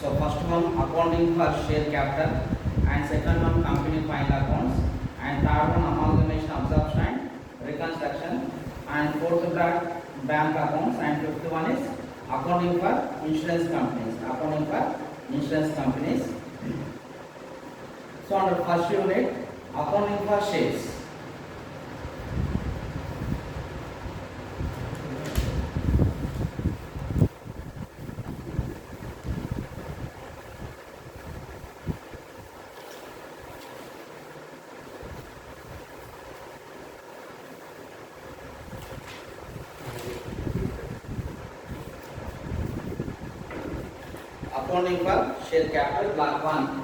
So first one accounting for share capital, and second one company final accounts, and third one amalgamation absorption and reconstruction, and fourth bank accounts, and fifth one is accounting for insurance companies. Accounting for insurance companies. So under first unit, accounting for shares. Accounting for share capital, block 1.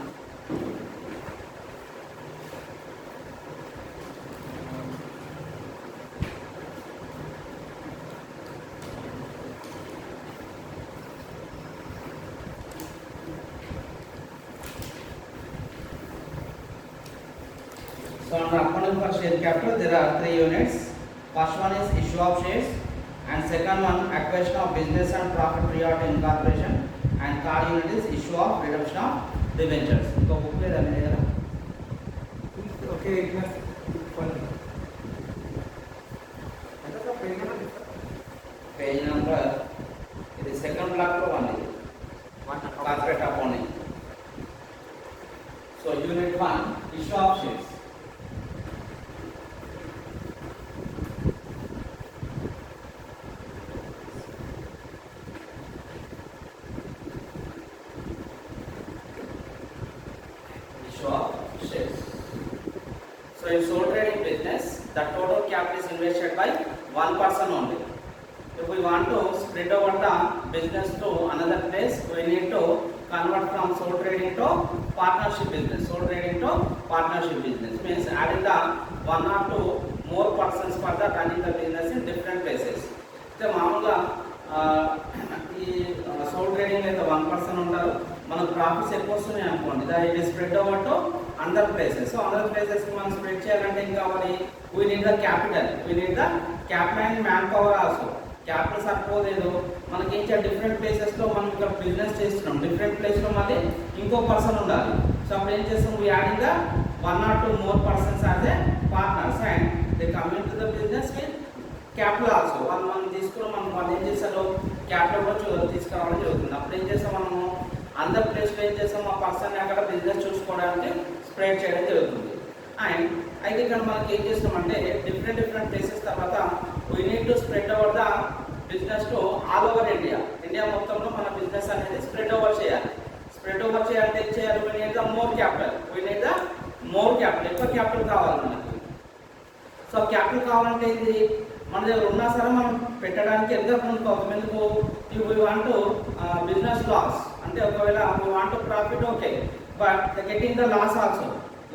So under accounting for share capital, there are 3 units. First one is issue of shares, and second one acquisition of business and profit prior to incorporation, and third unit is issue of redemption of debentures. So book le dane dera. Okay, Page number. It is second block lo one is. Corporate accounting. So unit 1, issue of shares. So in sole trading business, the total capital is invested by one person only. If we want to spread over the business to another place, we need to convert from sole trading to partnership business. Sole trading to partnership business means adding the one or two more persons for the running the business in different places. So మామూలుగా ఈ sole trading అయితే 1 person ఉంటారు, మనకు profits ఎక్కువ వస్తున్నాయి అనుకోండి, it is spread over to another places. So అందర్ ప్లేసెస్కి మనం స్ప్రెడ్ చేయాలంటే ఏం కావాలి? We need the capital and man power also. Capital సరిపోలేదు, మనకి ఏం చేయాలి? డిఫరెంట్ ప్లేసెస్లో మనం ఇక్కడ బిజినెస్ చేస్తున్నాం, డిఫరెంట్ ప్లేస్లో మళ్ళీ ఇంకో పర్సన్ ఉండాలి. సో అప్పుడు ఏం చేస్తాం? We adding the 1 or 2 more persons as a partners, and they come into the business with capital also. మనం తీసుకుని వాళ్ళు ఏం చేస్తారు? క్యాపిటల్ కూడా తీసుకురావడం జరుగుతుంది. అప్పుడు ఏం చేస్తాం? మనము అందరి ప్లేస్లో ఏం చేస్తాం? ఆ పర్సన్ అక్కడ బిజినెస్ చూసుకోవడానికి స్ప్రెడ్ చేయడం జరుగుతుంది. అండ్ అయితే ఇక్కడ మనకి ఏం చేస్తామంటే డిఫరెంట్ ప్లేసెస్ తర్వాత we need to spread over the business to all over India మొత్తంలో మన బిజినెస్ అనేది స్ప్రెడ్ ఓవర్ చేయాలి. స్ప్రెడ్ ఓవర్ చేయాలంటే ఏం చేయాలి? We need the more capital. ఎక్కువ క్యాపిటల్ కావాలి మనకి. సో క్యాపిటల్ కావాలంటే ఇది మన దగ్గర ఉన్నా సరే మనం పెట్టడానికి ఎంత ముందుకోవాలి? ఎందుకు? వీ వాంట్ బిజినెస్ లాస్ అంటే ఒకవేళ we want profit, okay, but getting the loss also.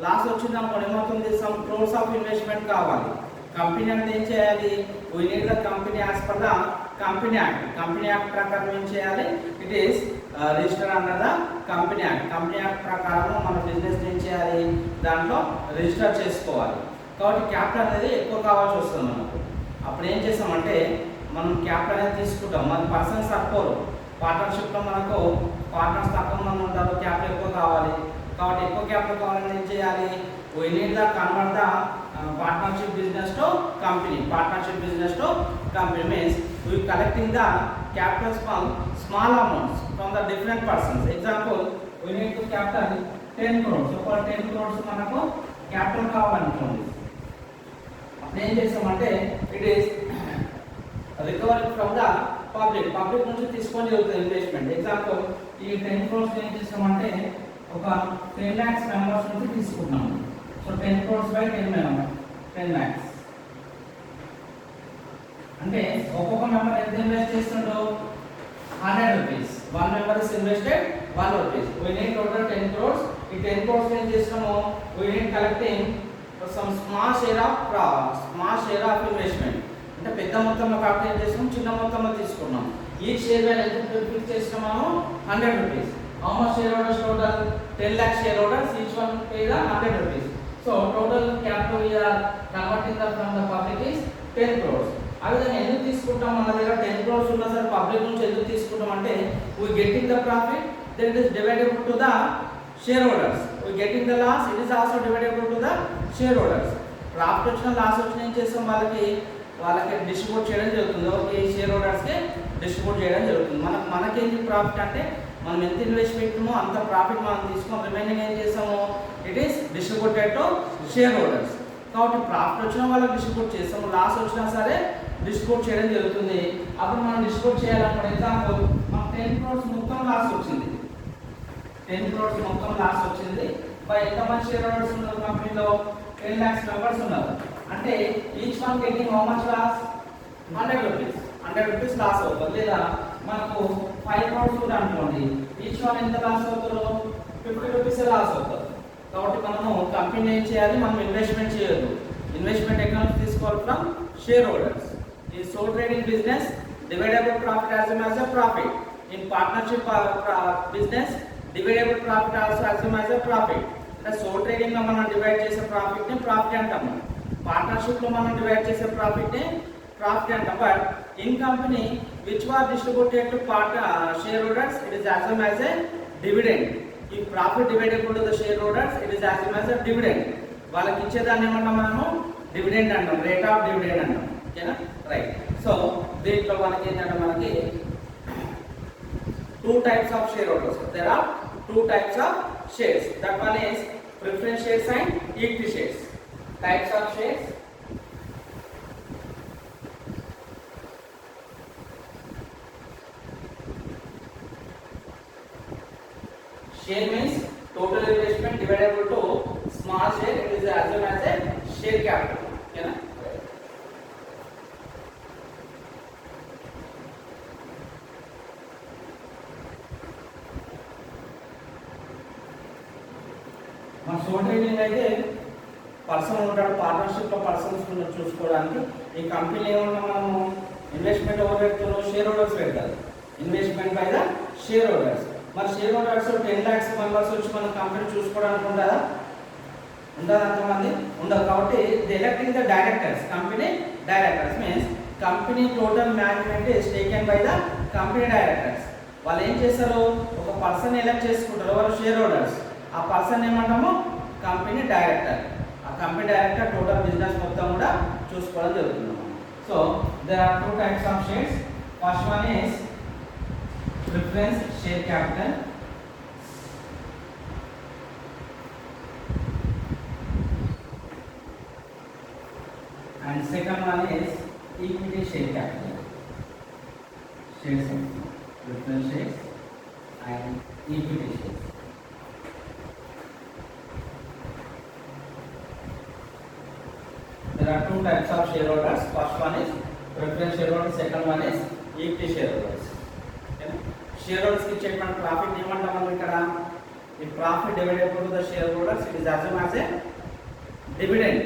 Loss వచ్చింది అనుకోండి, ఏమవుతుంది? సమ్ క్రోర్స్ ఆఫ్ ఇన్వెస్ట్మెంట్ కావాలి. కంపెనీ అంటే ఏం చేయాలి? We need the company as per the company act. Company act ప్రకారం ఏం చేయాలి? It is register under the company act. Company act ప్రకారం మన బిజినెస్ ఏం చేయాలి? దాంట్లో రిజిస్టర్ చేసుకోవాలి. కాబట్టి క్యాపిటల్ అనేది ఎక్కువ కావాల్సి వస్తుంది మనకు. అప్పుడు ఏం చేస్తామంటే మనం క్యాపిటల్ అనేది తీసుకుంటాం. మన పర్సన్స్ సరిపోరు, పార్ట్నర్షిప్లో మనకు పార్ట్నర్స్ తక్కువ మంది ఉంటారు, క్యాపిటల్ ఎక్కువ కావాలి. కాబట్టి ఎక్కువ క్యాపిటల్ కావాలని ఏం చేయాలి? We need the convert the partnership business to company. Partnership business to company means we collecting the capital from small amounts from the different persons. Example, we need to capital 10 crores. So for 10 crores మనకు capital కావాలనుకోండి, అప్పుడు ఏం చేస్తామంటే it is recovery from the public నుంచి తీసుకొని జరుగుతుంది investment. Example, ఈ 10 crores ఏం చేస్తామంటే ఒక 10 lakhs మెంబర్స్ నుంచి తీసుకున్నాము. సో 10 crores by 10 lakhs అంటే ఒక్కొక్క మెంబర్ ఎంత invest చేస్తుండో 100 rupees. 1 member is invested 1 rupees. We need total 10 crores. ఈ 10 crores ఏం చేస్తాము? We need collecting some small share of investment. అంటే పెద్ద మొత్తంలో కాకుండా ఏం చేస్తాం? చిన్న మొత్తంలో తీసుకున్నాం. ఈ షేర్ వాల్యూ ఎంత ఫిక్స్ చేస్తున్నాము? 100 rupees. How much shareholders total? 10 lakh shareholders, each one pay the 100 rupees. So total capital we are converting from the public is 10 crores. అదేవిధంగా ఎందుకు తీసుకుంటాం? మన దగ్గర 10 crores ఉన్నా సరే పబ్లిక్ నుంచి ఎందుకు తీసుకుంటాం అంటే we getting the profit then it is dividable to the shareholders. We getting the loss, it is also dividable to the shareholders. Profit వచ్చిన లాస్ వచ్చిన ఏం చేస్తాం, వాళ్ళకి డిస్ట్రిబ్యూట్ చేయడం జరుగుతుంది. ఎవరికి? షేర్ హోల్డర్స్కి డిస్ట్రిబ్యూట్ చేయడం జరుగుతుంది. మనకేంటి ప్రాఫిట్ అంటే మనం ఎంత ఇన్వెస్ట్ పెట్టామో అంత ప్రాఫిట్ మనం తీసుకొని రిమైనింగ్ ఏం చేస్తాము, it is distributed to share holders. కాబట్టి ప్రాఫిట్ వచ్చిన వాళ్ళకి డిస్ట్రిబ్యూట్ చేస్తాము, లాస్ వచ్చినా సరే డిస్ట్రిబ్యూట్ చేయడం జరుగుతుంది. అప్పుడు మనం డిస్ట్రిబ్యూట్ చేయాలి. ఫర్ ఎగ్జాంపుల్ మాకు 10 crores మొత్తం లాస్ వచ్చింది, 10 crores మొత్తం లాస్ వచ్చింది. బై ఎంతమంది షేర్ హోల్డర్స్ ఉన్నారు కంపెనీలో? 10 lakhs మెంబర్స్ ఉన్నారు. అంటే each one getting how much loss? 100 rupees. 100 rupees loss అవుతుంది. లేదా మనకు 5 crores ఉంది అనుకోండి, ఈచ్ వన్ ఎంత లాస్ అవుతారో 50 rupees లాస్ అవుతారు. కాబట్టి మనము కంపెనీ ఏం చేయాలి, మనం ఇన్వెస్ట్మెంట్ చేయొద్దు. ఇన్వెస్ట్మెంట్ ఎక్కడ నుంచి తీసుకోవాలి? From share holders. ఈ sole trading business dividable profit as a profit. In partnership business dividable profit also as a profit. అంటే సోల్ ట్రేడింగ్ లో మనం డివైడ్ చేసే ప్రాఫిట్ ని ప్రాఫిట్ అంటాము, పార్ట్నర్షిప్ లో మనం డివైడ్ చేసే ప్రాఫిట్ ని ప్రాఫిట్ అంటాం. But in company which were distributed to share holders it is as well as a dividend. ఈ profit డివైడబుల్ to the share holders it is as well as a dividend. వాళ్ళకి ఇచ్చేదాన్ని ఏమంటాం మనము? Dividend అంటాం, rate of dividend అంటాం. ఓకేనా? Right. So దీంట్లో మనకి ఏంటంటే మనకి 2 types of shareholders. There are 2 types of shares. That one is preference shares and equity shares. Types of shares. Share means total investment dividable to small share. It is as well as a share capital. Okay na? మన soul trading అయితే person ఉంటాడు, partnership లో persons చూసుకోవడానికి. ఈ company ఏమన్నా మనము investment ఎవరు పెడతారు? షేర్ హోల్డర్స్ పెడతారు. Investment by the share holders. మరి షేర్ హోల్డర్స్ 10 lakhs మెంబర్స్ వచ్చి మన కంపెనీ చూసుకోవడానికి ఉండదా? ఉండదు. అంతమంది ఉండదు. కాబట్టి the electing the directors. Company directors means company total management is taken by the company directors. వాళ్ళు ఏం చేస్తారు? ఒక పర్సన్ ఎలక్ట్ చేసుకుంటారు, వాళ్ళు షేర్ హోల్డర్స్. ఆ పర్సన్ ఏమంటాము? Company director. ఆ కంపెనీ డైరెక్టర్ టోటల్ బిజినెస్ మొత్తం కూడా చూసుకోవడం జరుగుతుంది. So there are 2 types of shares. First one is preference share capital, and second one is equity share capital. Shares of preference shares and equity shares. There are 2 types of shareholders. First one is preference shareholders. Second one is equity shareholders. Shareholders की चेकमेंट profit ఏమంటాం మనం ఇక్కడ? ఈ profit డివైడబుల్ to the share holders it is as well as a dividend.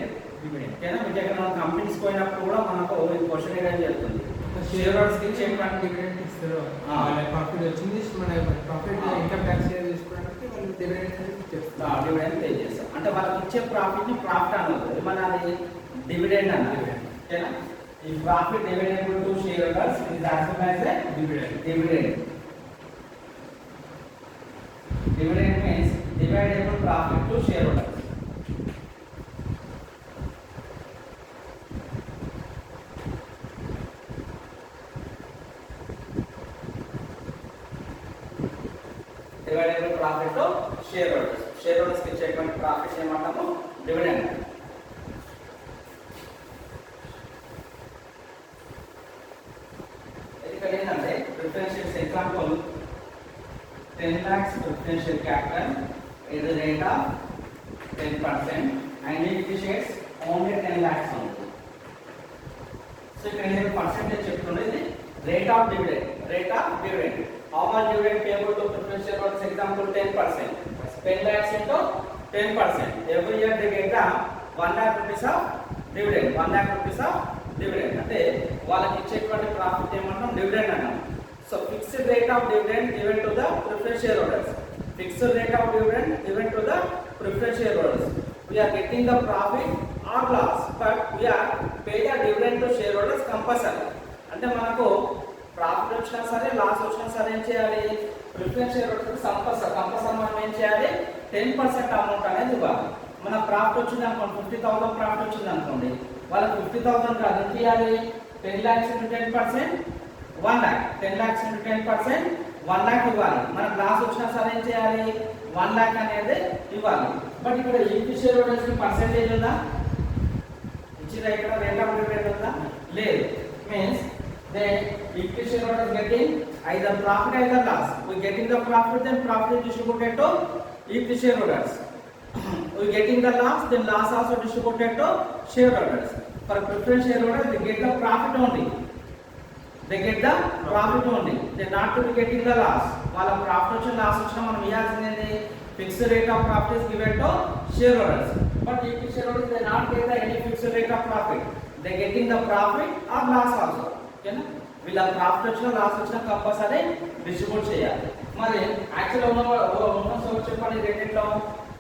ఓకేనా? మీకు ఎక్కడ మనం companies పోయినప్పుడు కూడా మనకు ఈ క్వశ్చన్ వేయడం జరుగుతుంది. షేర్ హోల్డర్స్ కి చైర్మన్ డివిడెండ్ ఇస్తారు. ప్రాఫిట్ వచ్చింది మన ప్రాఫిట్ ఇన్కమ్ ట్యాక్స్ చేసుకోవడానికి వాళ్ళు డివిడెండ్ ఇస్తారు. డివిడెండ్ పే చేస్తారు. అంటే వాళ్ళకి ఇచ్చే ప్రాఫిట్ ని ప్రాఫిట్ అన్నది మన అది డివిడెండ్ అన్నది. ఓకేనా? ఈ profit డివైడబుల్ to share holders it is as well as a dividend. Dividend means dividable profit to shareholders. Dividable profit to shareholders. Shareholders की चेकमेंट profit ఏమంటాము? Dividend. ఇక్కడ ఏంటంటే preference shares example 10 lakhs preference share capital is the rate of 10% and equity shares only 10 lakhs only. So ఇక్కడ నేను percentage చెప్తున్నది rate of dividend. How much dividend payable to preference shareholders? Example 10%. 10 lakhs into 10%. Every year they get 1 lakh rupees of dividend. 1 lakh rupees of dividend. అంటే వాళ్ళకి ఇచ్చేటువంటి profit ఏమంటాం? Dividend అన్నాం. So fixed rate of dividend given to the preference shareholders. Fixed rate of dividend given to the preference shareholders. We are getting the profit or loss, but we are pay the dividend to shareholders compulsory. అంటే మనకు profit వచ్చినా సరే loss వచ్చినా సరే ఏం చేయాలి, preference share holders compulsory మనం ఏం చేయాలి, 10% అమౌంట్ అనేది ఇవ్వాలి. మన ప్రాఫిట్ వచ్చింది అనుకోండి, 50,000 ప్రాఫిట్ వచ్చింది అనుకోండి, వాళ్ళకి 50,000 కాదు ఎంత ఇవ్వాలి, 10 lakhs into 10%, 1 lakh. 10 lakhs into 10%, 1 lakh ఇవ్వాలి. మనకు లాస్ వచ్చినా సరే ఏం చేయాలి, 1 lakh అనేది ఇవ్వాలి. బట్ ఇక్కడ ఈక్విటీ షేర్ హోల్డర్స్ కి పర్సెంటేజ్ ఉందా, ఇచ్చిన ఇక్కడ రేట్ ఆఫ్ డివిడెండ్ ఉందా, లేదు. Means the equity shareholders getting either profit either loss. We getting the profit, then profit is distributed to equity shareholders. We getting the loss, then loss also distributed to shareholders. For preference shareholders, they get the profit only. They get the profit only. They not to be getting the loss. While profit or loss వచ్చినా మనం ఇయాల్సింది fixed rate of profit is given to shareholders. But equity shareholders they not get the any fixed rate of profit. They getting the profit or loss also. ఓకేనా, వీళ్ళ profit వచ్చినా loss వచ్చినా compulsory distribute చేయాలి. మరి actual ఉన్న source చెప్పండి రెండిట్లో,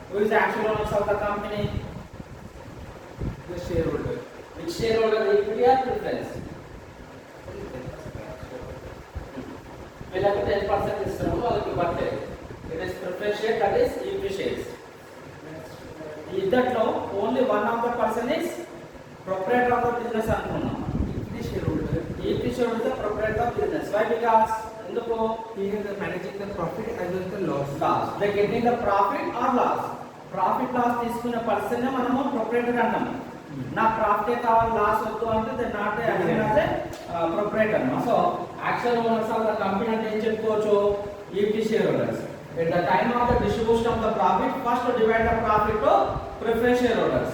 who is actual owners of the company, the share holder. Which share holder, equity or preference? వీళ్ళకి 10% ఇస్తున్నాము, వాళ్ళకి బట్టే it is preference share, that is equity shares. ఇద్దట్లో only one of the person is proprietor of the business అనుకున్నాం. Equity shareholder is the proprietor of business. Why? Because ఎందుకు, he is managing the profit as well as the loss. They getting the profit or loss. Profit loss తీసుకునే person మనము proprietor అంటాం. నా profit కావాలి loss వద్దు అంటే they not proprietor. So actual owners of the company అంటే ఏం చెప్పుకోవచ్చు, equity share holders. At the time of the distribution of the profit, first divide the profit to preference shareholders.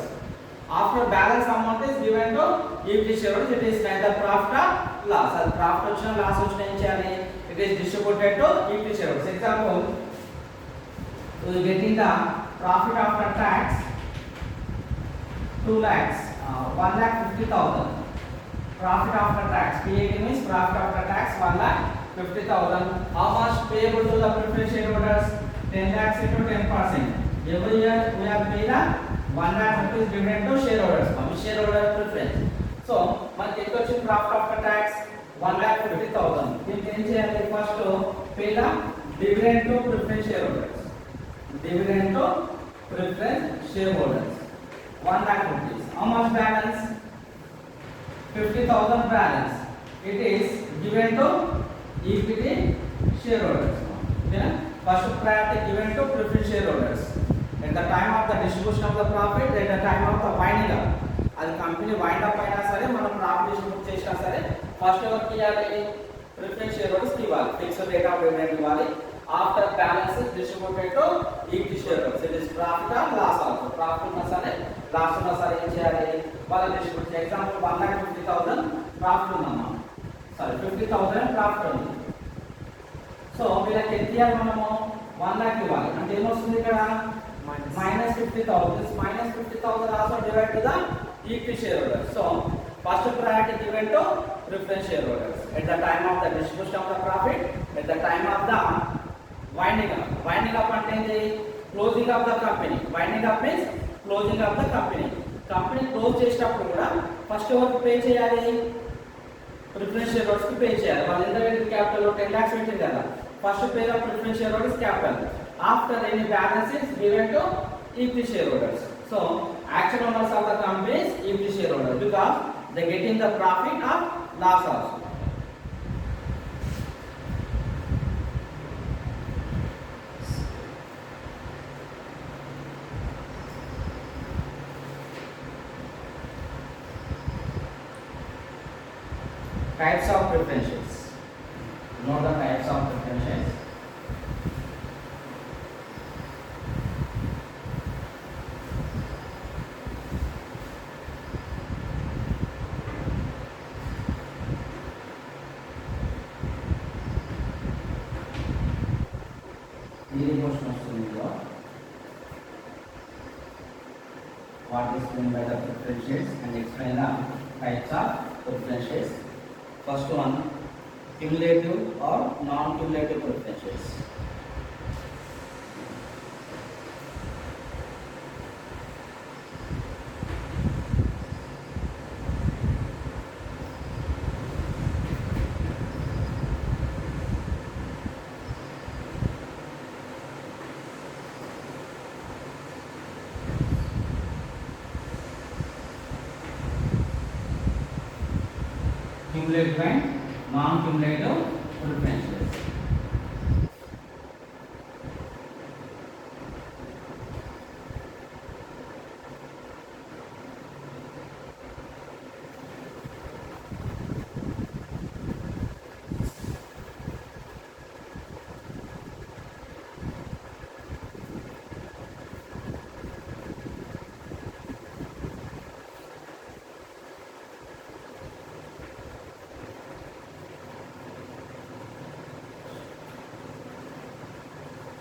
After balance amount is given to equity shareholders. It is neither profit or loss. As profit వచ్చిన loss వచ్చిన ఏం చేయాలి, it is distributed to equity shareholders. Example, we are getting the profit after tax 2 lakhs, 1,50,000. Profit after tax, PAT means profit after tax 1,50,000. How much payable to the preference shareholders? 10 lakhs into 10%. Every year we have paid 1 lakh rupees dividend to shareholders. Shareholder preference. So, మనకి ఎంత వచ్చింది profit after tax 1,50,000. దీనికి ఏం చేయాలి, first pay the dividend to preference share holders. Dividend to preference share holders 1 lakh rupees. How much balance? 50,000 balance. It is given to equity shareholders. Okay? First priority given to preference shareholders. At the time of the distribution of the profit, at the time of the winding up, అది company wind up అయినా సరే మనం profit distribute చేసినా సరే first ఎవరికి ఇవ్వాలి, preference share హోల్డర్స్కి ఇవ్వాలి, ఫిక్స్డ్ రేట్ ఆఫ్ డివిడెండ్ ఇవ్వాలి. After balance distributed to equity shareholders. It is profit or loss also. Profit ఉన్నా సరే లాస్ ఉన్నా సరే ఏం చేయాలి, వాళ్ళకి డిస్ట్రిబ్యూట్ చేయాలి. ఎగ్జాంపుల్ 1,50,000 ప్రాఫిట్ ఉందమ్మా, సారీ 50,000 ప్రాఫిట్ ఉంది. సో వీళ్ళకి ఎంత ఇవ్వాలి, మనము 1 lakh ఇవ్వాలి. అంటే ఏమొస్తుంది ఇక్కడ, minus 50,000. This minus 50,000 also divided to the equity shareholders. So first priority given to preference shareholders at the time of the distribution of the profit, at the time of the winding up. Winding up అంటే ఏంటి, closing of the company. Winding up means closing of the company. Company close చేసేటప్పుడు కూడా first ఎవరికి pay చేయాలి, preference share కి pay చేయాలి. వాళ్ళు ఎంత క్యాపిటల్ 10 lakhs పెట్టింది కదా, first pay the preference share holders capital. After any balance is given to equity shareholders. So actual owners of the company is equity shareholders because they getting the profit or loss also. Types of preferences. Know the types of preferences. What is meant by the preferences and explain the types of preferences. First one, cumulative or non-cumulative preferences. cumulative and non-cumulative preferentials.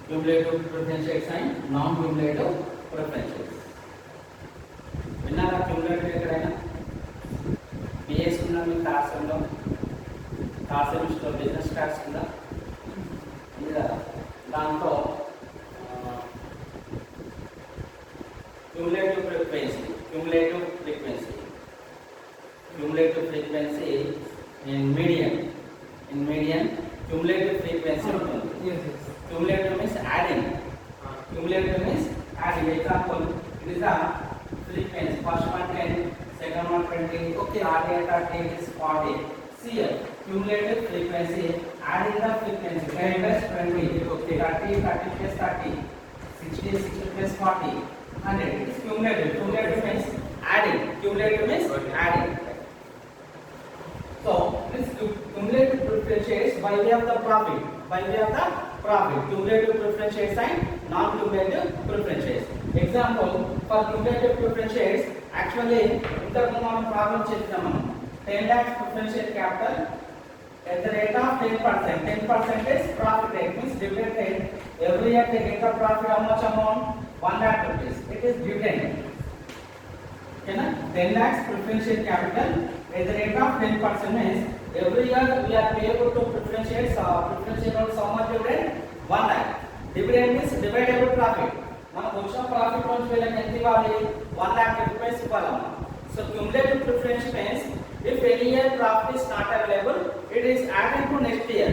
Cumulative preferentials and non-cumulative preferentials. విన్నారా cumulative ఎక్కడైనా? BS ఉన్నా మీ కార్స్లో business cards ఉందా? ఉంది కదా. దాంట్లో cumulative frequency in medium cumulative frequency ఉంటుంది. Yes, yes. Cumulative means adding. Example, it is a frequency. First one 10, second one 20, Okay. 30, it is 40. See here, cumulative frequency, adding the frequency. 10 plus 20, Okay. 30 plus 30, 60 plus 40, 100. It is cumulative. Cumulative means adding. Okay. Adding. So, this cumulative preferentials by way of the profit. Cumulative preferentials and non-cumulative preferentials. Example, for cumulative preferentials, actually, ఇంతకు మనం problem చేద్దాం మనం 10 lakhs preferential capital at the rate of 10%. 10% is profit rate, means dividend rate. Every year they get the profit how much amount? 1 lakh rupees. It is dividend. Okay, na? 10 lakhs preferential capital at the rate of 10% means every year we are payable to preferentials how much dividend? 1 lakh. Dividend is dividable profit. మనకు వచ్చిన profit నుంచి వీళ్ళకి ఎంత ఇవ్వాలి? 1 lakh rupees ఇవ్వాలమ్మా. So cumulative preference means if any year profit is not available, it is added to next year.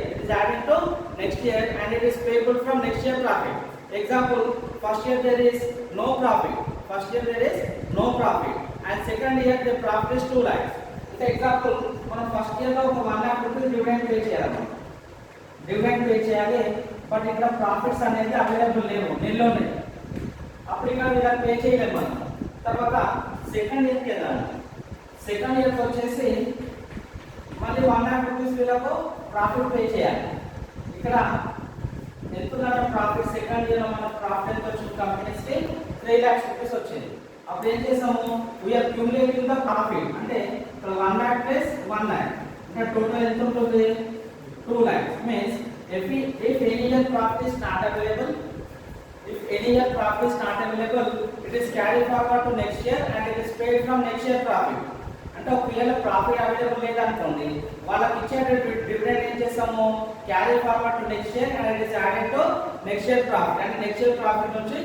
And it is payable from next year profit. Example, first year there is no profit. And second year the profit is 2 lakhs. For example, మనం first year లో ఒక 1 lakh rupees dividend pay చేయాలి. But ఇక్కడ profits అనేది available లేవు, నిల్లో ఉన్నాయి. అప్పుడు ఇక్కడ వీళ్ళకి పే చేయలేము మనం. తర్వాత సెకండ్ ఇయర్కి వెళ్ళాలి. సెకండ్ ఇయర్కి వచ్చేసి మళ్ళీ 1 lakh రూపీస్ వీళ్ళకు ప్రాఫిట్ పే చేయాలి. ఇక్కడ ఎంత ప్రాఫిట్? సెకండ్ ఇయర్ లో మన ప్రాఫిట్ ఎంత వచ్చింది? కంపెనీస్కి 3 lakhs రూపీస్ వచ్చింది. అప్పుడు ఏం చేసాము? We're cumulating the profit. అంటే ఇక్కడ 1 lakh ప్లస్ 1 lakh అంటే టోటల్ ఎంత ఉంటుంది? 2 lakhs. Means if any year profit is not available, it is carried forward to next year and it is paid from next year profit. అంటే ఒకవేళ profit available లేదనుకోండి, వాళ్ళకి ఇచ్చే డివిడెండ్ ఏం చేస్తాము? Carry forward to next year and it is added to next year profit. అంటే next year profit నుంచి